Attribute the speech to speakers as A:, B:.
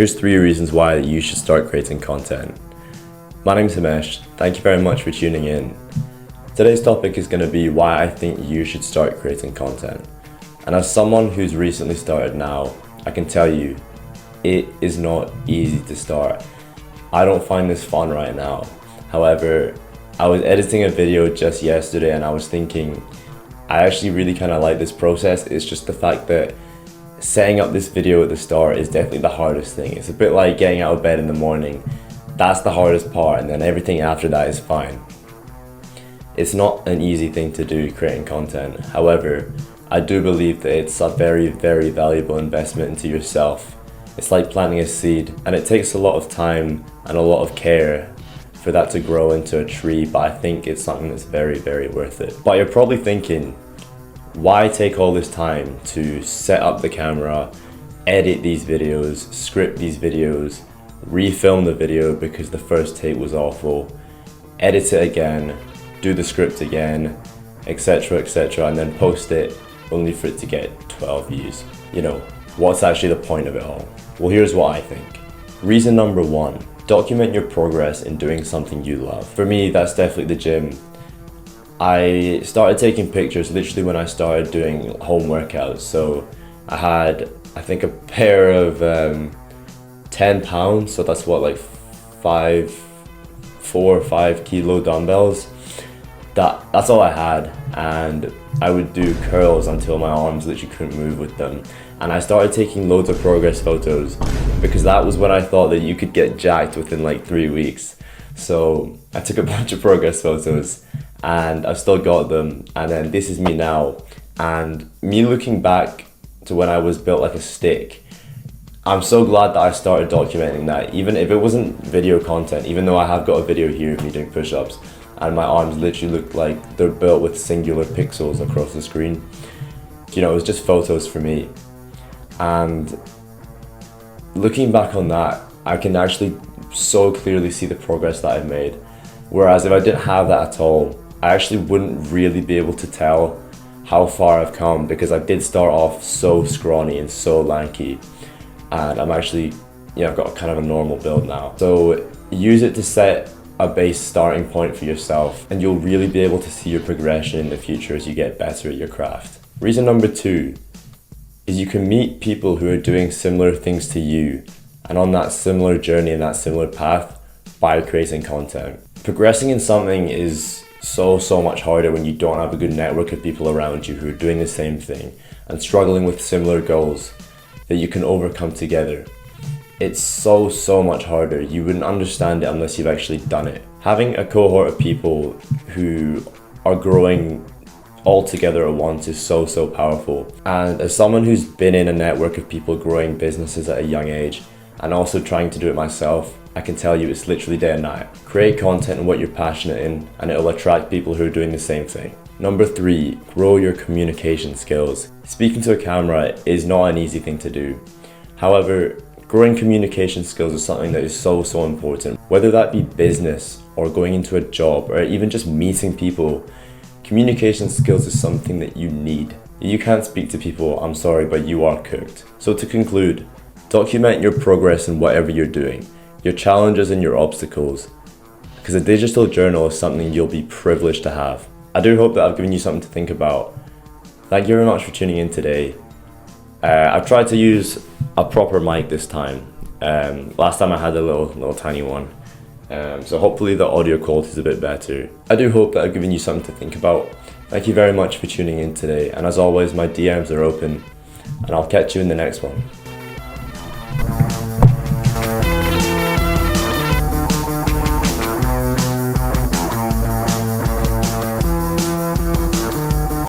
A: Here's 3 reasons why you should start creating content. My name's Himesh, thank you very much for tuning in. Today's topic is going to be why I think you should start creating content. And as someone who's recently started now, I can tell you, it is not easy to start. I don't find this fun right now. However, I was editing a video just yesterday and I was thinking, I actually really kind of like this process. It's just the fact that setting up this video at the start is definitely the hardest thing. It's a bit like getting out of bed in the morning. That's the hardest part, and then everything after that is fine. It's not an easy thing to do, creating content. However, I do believe that it's a very, very valuable investment into yourself. It's like planting a seed, and it takes a lot of time and a lot of care for that to grow into a tree, but I think it's something that's very, very worth it. But you're probably thinking, why take all this time to set up the camera, edit these videos, script these videos, refilm the video because the first take was awful, edit it again, do the script again, etc, and then post it only for it to get 12 views? You know, what's actually the point of it all? Well, here's what I think. Reason number 1, document your progress in doing something you love. For me, that's definitely the gym. I started taking pictures literally when I started doing home workouts. So I had, I think, a pair of 10 pounds, so that's what, like 4 or 5 kilo dumbbells. That's all I had, and I would do curls until my arms literally couldn't move with them. And I started taking loads of progress photos because that was when I thought that you could get jacked within like 3 weeks. So I took a bunch of progress photos and I've still got them, and then this is me now. And me looking back to when I was built like a stick, I'm so glad that I started documenting that, even if it wasn't video content, even though I have got a video here of me doing push-ups and my arms literally look like they're built with singular pixels across the screen. You know, it was just photos for me. And looking back on that, I can actually so clearly see the progress that I've made. Whereas if I didn't have that at all, I actually wouldn't really be able to tell how far I've come, because I did start off so scrawny and so lanky. And I'm actually, you know, I've got kind of a normal build now. So use it to set a base starting point for yourself, and you'll really be able to see your progression in the future as you get better at your craft. Reason number 2 is you can meet people who are doing similar things to you and on that similar journey and that similar path by creating content. Progressing in something is so much harder when you don't have a good network of people around you who are doing the same thing and struggling with similar goals that you can overcome together. It's so much harder. You wouldn't understand it unless you've actually done it. Having a cohort of people who are growing all together at once is so powerful. And as someone who's been in a network of people growing businesses at a young age and also trying to do it myself, I can tell you it's literally day and night. Create content in what you're passionate in, and it'll attract people who are doing the same thing. Number 3, grow your communication skills. Speaking to a camera is not an easy thing to do. However, growing communication skills is something that is so important. Whether that be business or going into a job or even just meeting people, communication skills is something that you need. You can't speak to people, I'm sorry, but you are cooked. So to conclude, document your progress in whatever you're doing, your challenges and your obstacles, because a digital journal is something you'll be privileged to have. I do hope that I've given you something to think about. Thank you very much for tuning in today. I've tried to use a proper mic this time. Last time I had a little tiny one. So hopefully the audio quality is a bit better. I do hope that I've given you something to think about. Thank you very much for tuning in today. And as always, my DMs are open, and I'll catch you in the next one.